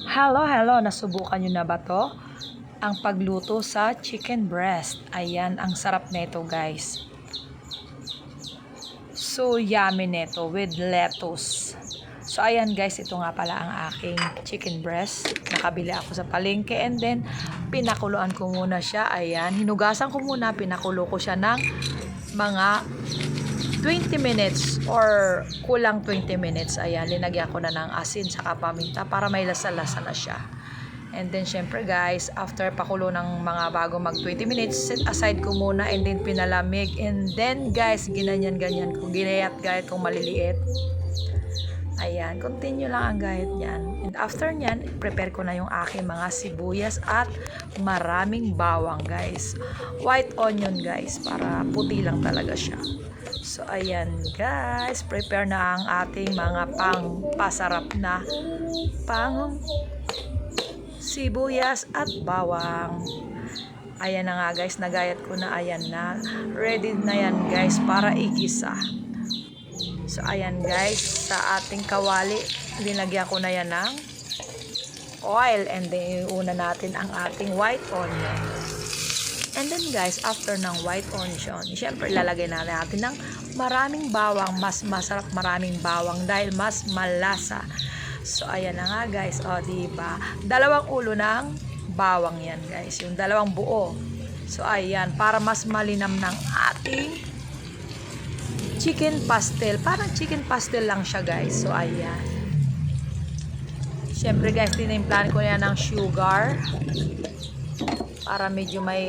Hello, nasubukan nyo na ba to? Ang pagluto sa chicken breast. Ayan, ang sarap nito guys. So yummy nito with lettuce. So ayan guys, ito nga pala ang aking chicken breast. Nakabili ako sa palengke and then pinakuluan ko muna siya. Ayan, hinugasan ko muna, pinakulo ko siya ng mga 20 minutes or kulang 20 minutes. Ayan, linagyan ko na ng asin saka paminta para may lasa-lasa na siya. And then syempre guys, after pakulo ng mga bago mag 20 minutes, set aside ko muna and then pinalamig. And then guys, ginanyan-ganyan ko, ginayat-gayat kong maliliit. Ayan, continue lang ang gayat niyan. And after niyan, prepare ko na yung aking mga sibuyas at maraming bawang guys. White onion guys, para puti lang talaga siya. So ayan guys, prepare na ang ating mga pasarap na sibuyas at bawang. Ayan na nga guys, nagayat ko na, ayan na. Ready na yan guys para igisa. So ayan guys, sa ating kawali, linagyan ko na yan ng oil and then iuna natin ang ating white onion. And then guys, after ng white onion, syempre lalagay na natin ng maraming bawang. Mas masarap maraming bawang dahil mas malasa. So ayan na nga guys, o diba? Dalawang ulo ng bawang yan guys, yung dalawang buo. So ayan, para mas malinam ng ating chicken pastel. Parang chicken pastel lang siya guys. So ayan. Syempre guys, tinimplan ko yan ng sugar para medyo may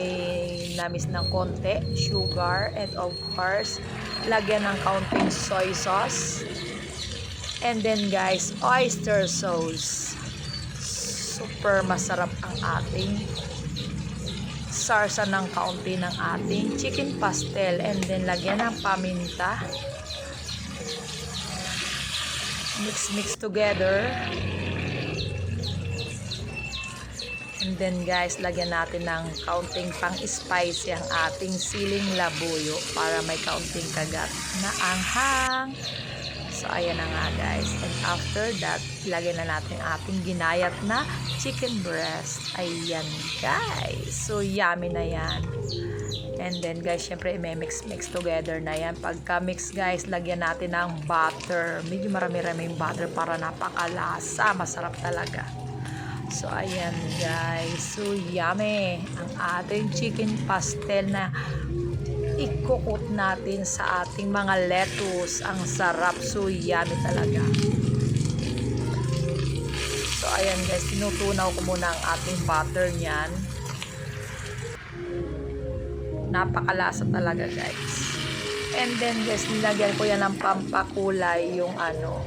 namis ng konti. Sugar and of course, lagyan ng kaunting soy sauce. And then guys, oyster sauce. Super masarap ang ating sarsa ng kaunti ng ating chicken pastel. And then lagyan ng paminta. Mix together. And then guys, lagyan natin ng kaunting pang-spicy ang ating siling labuyo para may kaunting kagat na anghang. So ayan na nga guys. And after that, lagyan na natin ating ginayat na chicken breast. Ayan guys. So yummy na yan. And then guys, syempre i-mix together na yan. Pagka mix guys, lagyan natin ng butter. Medyo marami-raming butter para napakalasa. Masarap talaga. So ayan guys. So yummy. Ang ating chicken pastel na ikukot natin sa ating mga lettuce. Ang sarap. So yummy talaga. So ayan guys, tinutunaw ko muna ang ating butter niyan. Napakalasa talaga guys. And then guys, nilagyan ko yan ng pampakulay, yung ano,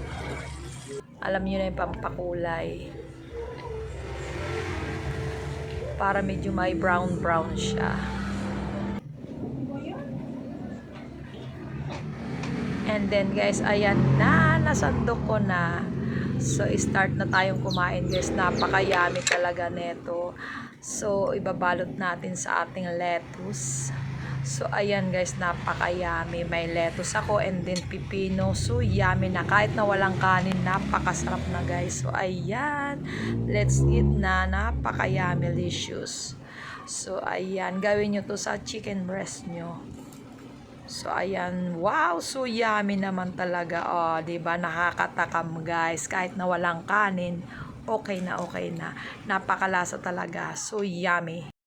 alam niyo na yung pampakulay, para medyo may brown siya. And then guys, ayan na, nasandok ko na. So start na tayong kumain guys. Napaka-yummy talaga neto. So ibabalot natin sa ating lettuce. So ayan guys, napaka-yummy. May lettuce ako and then pipino. So yummy na, kahit na walang kanin, napakasarap na guys. So ayan, let's eat na. Napaka-yummy, delicious. So ayan, gawin nyo to sa chicken breast nyo. So ayan, wow, so yummy naman talaga. Oh, 'di ba? Nakakatakam guys. Kahit na walang kanin, okay na. Napakalasa talaga. So yummy.